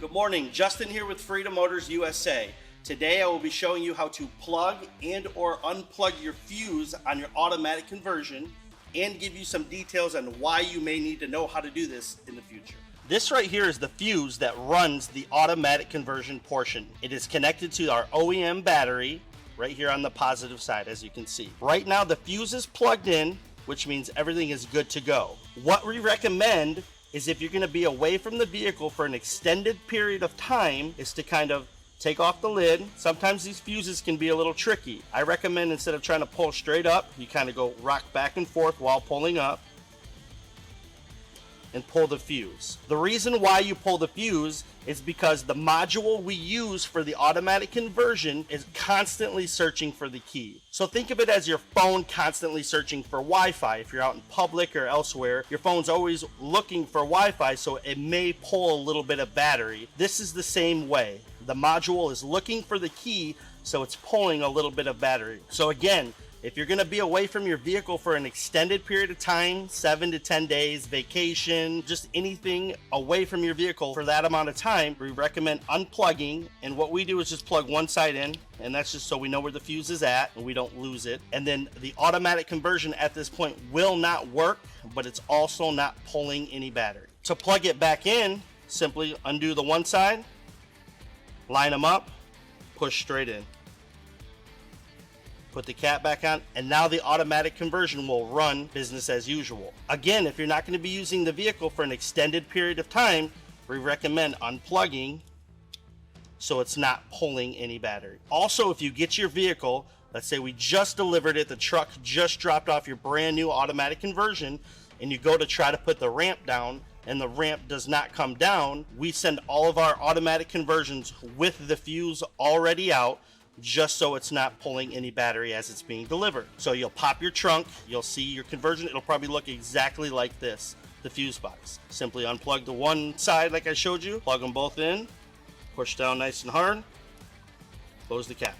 Good morning, Justin here with Freedom Motors USA. Today I will be showing you how to plug and or unplug your fuse on your automatic conversion and give you some details on why you may need to know how to do this in the future. This right here is the fuse that runs the automatic conversion portion. It is connected to our OEM battery right here on the positive side, as you can see. Right now the fuse is plugged in, which means everything is good to go. What we recommend is if you're going to be away from the vehicle for an extended period of time is to kind of take off the lid. Sometimes these fuses can be a little tricky. I recommend instead of trying to pull straight up, you kind of go rock back and forth while pulling up and pull the fuse. The reason why you pull the fuse is because the module we use for the automatic conversion is constantly searching for the key. So think of it as your phone constantly searching for Wi-Fi. If you're out in public or elsewhere, your phone's always looking for Wi-Fi, so it may pull a little bit of battery. This is the same way. The module is looking for the key, so it's pulling a little bit of battery. So again, if you're going to be away from your vehicle for an extended period of time, 7 to 10 days, vacation, just anything away from your vehicle for that amount of time, we recommend unplugging. And what we do is just plug one side in, and that's just so we know where the fuse is at and we don't lose it. And then the automatic conversion at this point will not work, but it's also not pulling any battery. To plug it back in, simply undo the one side, line them up, push straight in. Put the cap back on, and now the automatic conversion will run business as usual. Again, if you're not going to be using the vehicle for an extended period of time, we recommend unplugging so it's not pulling any battery. Also, if you get your vehicle, let's say we just delivered it, the truck just dropped off your brand new automatic conversion, and you go to try to put the ramp down, and the ramp does not come down, we send all of our automatic conversions with the fuse already out, just so it's not pulling any battery as it's being delivered. So you'll pop your trunk, you'll see your conversion, it'll probably look exactly like this, the fuse box. Simply unplug the one side like I showed you, plug them both in, push down nice and hard, close the cap.